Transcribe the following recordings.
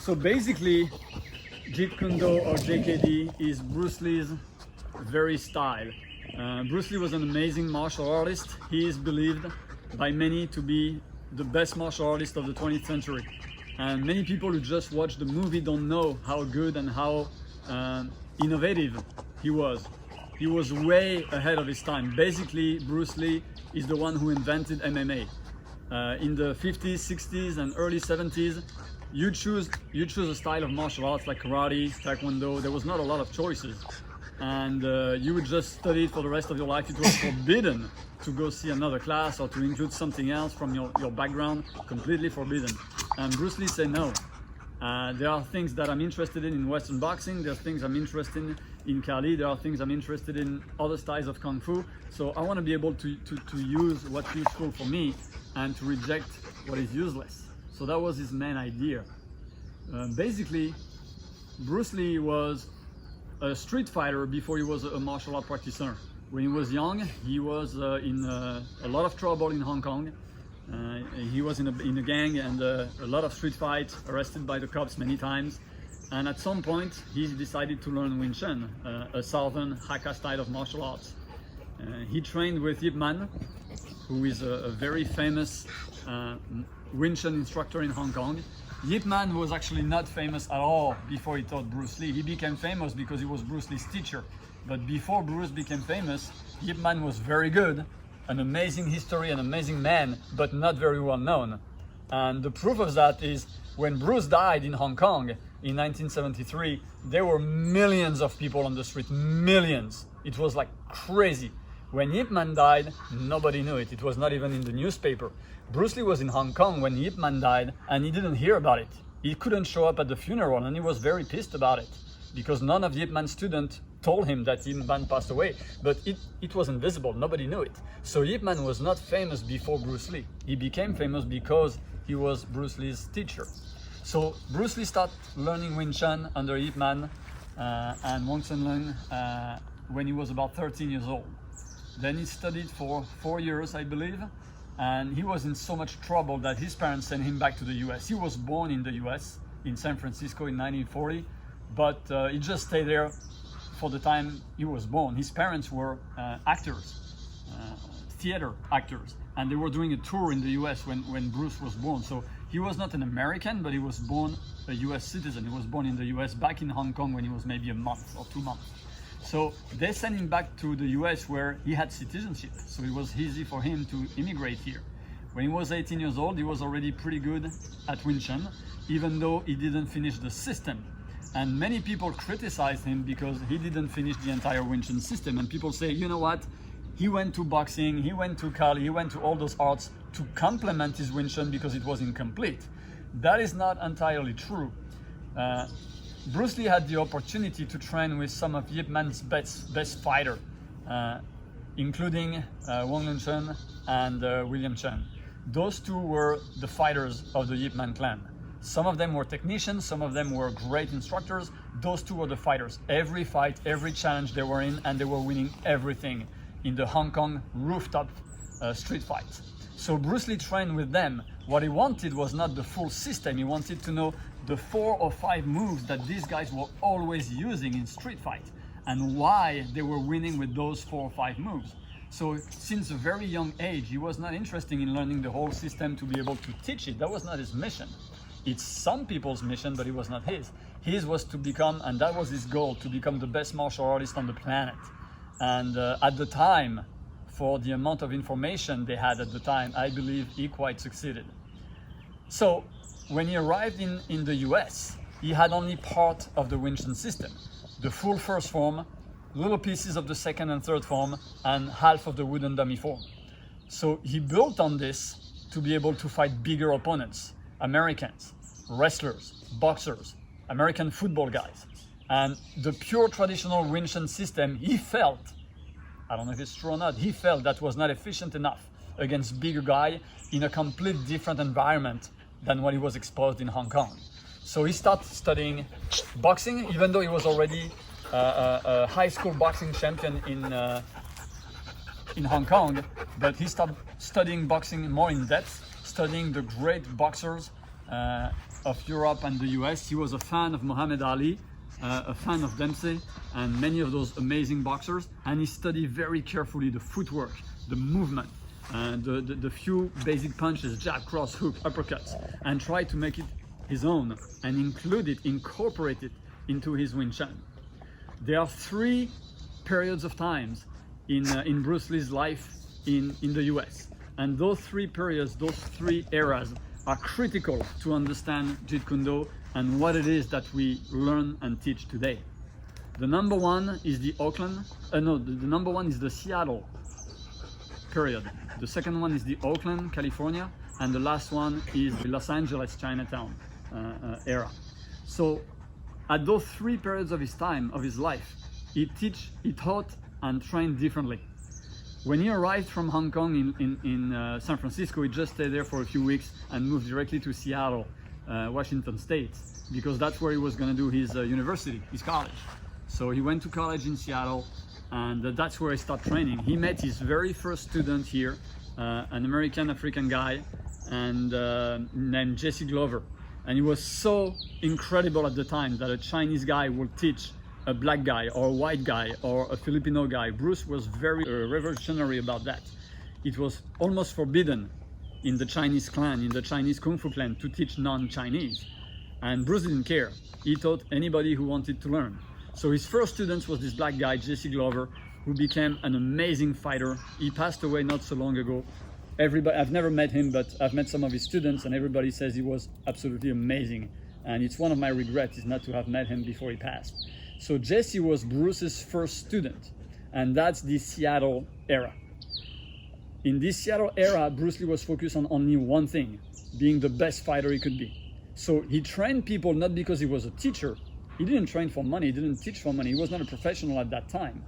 So basically, Jeet Kune Do or JKD is Bruce Lee's very style. Bruce Lee was an amazing martial artist. He is believed by many to be the best martial artist of the 20th century. And many people who just watch the movie don't know how good and how innovative he was. He was way ahead of his time. Basically, Bruce Lee is the one who invented MMA. In the 50s, 60s, and early 70s, you choose a style of martial arts like karate, taekwondo. There was not a lot of choices, and you would just study it for the rest of your life. It was forbidden to go see another class or to include something else from your background. Completely forbidden. And Bruce Lee said no. There are things that I'm interested in Western boxing. There are things I'm interested in Kali. There are things I'm interested in other styles of Kung Fu. So I want to be able to use what's useful for me and to reject what is useless. So that was his main idea. Basically, Bruce Lee was a street fighter before he was a martial art practitioner. When he was young, he was in a lot of trouble in Hong Kong. He was in a gang and a lot of street fights, arrested by the cops many times. And at some point, he decided to learn Wing Chun, a southern Hakka style of martial arts. He trained with Yip Man, who is a very famous Wing Chun instructor in Hong Kong. Yip Man was actually not famous at all before he taught Bruce Lee. He became famous because he was Bruce Lee's teacher. But before Bruce became famous, Yip Man was very good, an amazing history, an amazing man, but not very well known. And the proof of that is when Bruce died in Hong Kong in 1973, there were millions of people on the street, millions. It was like crazy. When Yip Man died, nobody knew it. It was not even in the newspaper. Bruce Lee was in Hong Kong when Yip Man died and he didn't hear about it. He couldn't show up at the funeral and he was very pissed about it because none of Yip Man's students told him that Yip Man passed away, but it was invisible, nobody knew it. So Yip Man was not famous before Bruce Lee. He became famous because he was Bruce Lee's teacher. So Bruce Lee started learning Wing Chun under Yip Man and Wong Chun Leung when he was about 13 years old. Then he studied for 4 years, I believe, and he was in so much trouble that his parents sent him back to the US. He was born in the US, in San Francisco in 1940, but he just stayed there for the time he was born. His parents were actors, theater actors, and they were doing a tour in the US when Bruce was born. So he was not an American, but he was born a US citizen. He was born in the US back in Hong Kong when he was maybe a month or 2 months. So they sent him back to the US where he had citizenship. So it was easy for him to immigrate here. When he was 18 years old, he was already pretty good at Wing Chun, even though he didn't finish the system. And many people criticized him because he didn't finish the entire Wing Chun system. And people say, you know what? He went to boxing, he went to Kali, he went to all those arts to complement his Wing Chun because it was incomplete. That is not entirely true. Bruce Lee had the opportunity to train with some of Yip Man's best fighters, including Wong Lun Chun and William Chen. Those two were the fighters of the Yip Man clan. Some of them were technicians, some of them were great instructors. Those two were the fighters. Every fight, every challenge they were in, and they were winning everything in the Hong Kong rooftop street fights. So Bruce Lee trained with them. What he wanted was not the full system. He wanted to know the 4 or 5 moves that these guys were always using in street fight and why they were winning with those 4 or 5 moves. So since a very young age, he was not interested in learning the whole system to be able to teach it. That was not his mission. It's some people's mission, but it was not his. His was to become, and that was his goal, to become the best martial artist on the planet. And at the time, for the amount of information they had at the time, I believe he quite succeeded. So when he arrived in the US, he had only part of the Wing Chun system. The full first form, little pieces of the second and third form, and half of the wooden dummy form. So he built on this to be able to fight bigger opponents, Americans, wrestlers, boxers, American football guys. And the pure traditional Wing Chun system, he felt, I don't know if it's true or not, he felt that was not efficient enough against bigger guy in a completely different environment than what he was exposed in Hong Kong. So he started studying boxing, even though he was already a high school boxing champion in Hong Kong, but he started studying boxing more in depth, studying the great boxers of Europe and the US. He was a fan of Muhammad Ali, a fan of Dempsey, and many of those amazing boxers. And he studied very carefully the footwork, the movement, the few basic punches, jab, cross, hook, uppercuts, and tried to make it his own and incorporate it into his Wing Chun. There are 3 periods of times in Bruce Lee's life in the US. And those 3 periods, those 3 eras are critical to understand Jeet Kune Do and what it is that we learn and teach today. The number one is the number one is the Seattle period. The second one is the Oakland, California, and the last one is the Los Angeles, Chinatown era. So at those 3 periods of his life, he taught and trained differently. When he arrived from Hong Kong in San Francisco, he just stayed there for a few weeks and moved directly to Seattle, Washington State, because that's where he was going to do his university, his college. So he went to college in Seattle, and that's where he started training. He met his very first student here, an American-African guy, and named Jesse Glover. And he was so incredible at the time that a Chinese guy would teach a black guy or a white guy or a Filipino guy. Bruce was very revolutionary about that. It was almost forbidden in the Chinese clan, in the Chinese Kung Fu clan, to teach non-Chinese. And Bruce didn't care. He taught anybody who wanted to learn. So his first student was this black guy, Jesse Glover, who became an amazing fighter. He passed away not so long ago. I've never met him, but I've met some of his students, and everybody says he was absolutely amazing. And it's one of my regrets is not to have met him before he passed. So Jesse was Bruce's first student, and that's the Seattle era. In this Seattle era, Bruce Lee was focused on only one thing, being the best fighter he could be. So he trained people not because he was a teacher. He didn't train for money, he didn't teach for money. He was not a professional at that time.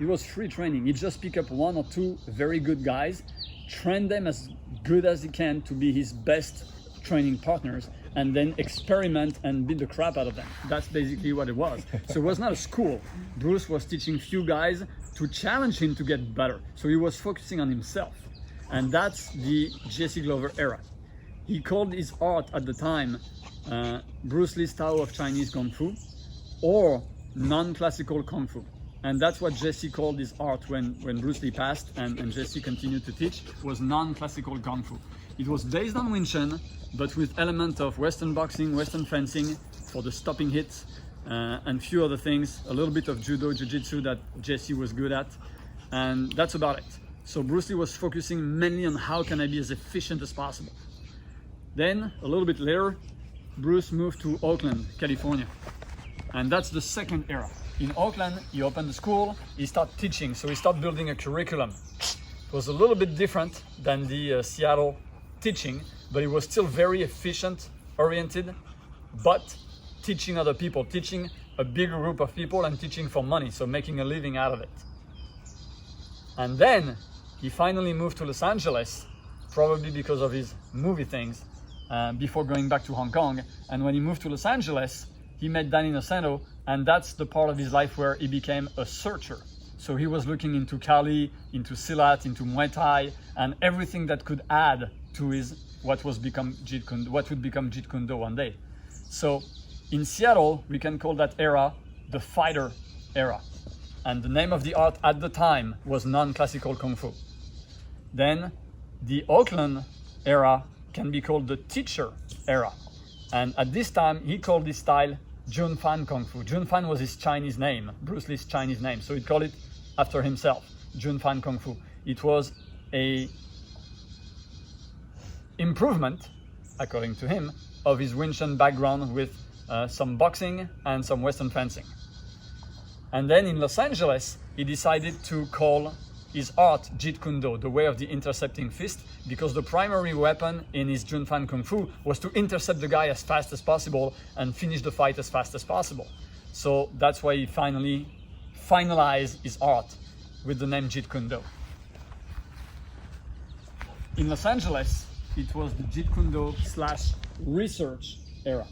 It was free training. He just picked up 1 or 2 very good guys, trained them as good as he can to be his best training partners, and then experiment and beat the crap out of them. That's basically what it was. So it was not a school. Bruce was teaching few guys to challenge him to get better. So he was focusing on himself. And that's the Jesse Glover era. He called his art at the time Bruce Lee's style of Chinese Kung Fu or non-classical Kung Fu. And that's what Jesse called his art when Bruce Lee passed and Jesse continued to teach, was non-classical Kung Fu. It was based on Wing Chun, but with element of Western boxing, Western fencing for the stopping hits, and few other things, a little bit of Judo, Jiu-Jitsu that Jesse was good at, and that's about it. So Bruce Lee was focusing mainly on how can I be as efficient as possible. Then, a little bit later, Bruce moved to Oakland, California, and that's the second era. In Oakland, he opened a school, he started teaching, so he started building a curriculum. It was a little bit different than the Seattle teaching, but it was still very efficient oriented, but teaching other people, teaching a bigger group of people and teaching for money, so making a living out of it. And then he finally moved to Los Angeles, probably because of his movie things, before going back to Hong Kong. And when he moved to Los Angeles, he met Danny Nocento, and that's the part of his life where he became a searcher. So he was looking into Kali, into Silat, into Muay Thai, and everything that could add to what would become Jeet Kune Do one day. So in Seattle, we can call that era the fighter era. And the name of the art at the time was non-classical Kung Fu. Then the Oakland era can be called the teacher era. And at this time, he called this style Jun Fan Kung Fu. Jun Fan was his Chinese name, Bruce Lee's Chinese name. So he called it after himself, Jun Fan Kung Fu. It was a improvement, according to him, of his Wing Chun background with some boxing and some Western fencing. And then in Los Angeles, he decided to call his art Jeet Kune Do, the way of the intercepting fist, because the primary weapon in his Jun Fan Kung Fu was to intercept the guy as fast as possible and finish the fight as fast as possible. So that's why he finally finalized his art with the name Jeet Kune Do. In Los Angeles, it was the Jeet Kune Do / research era.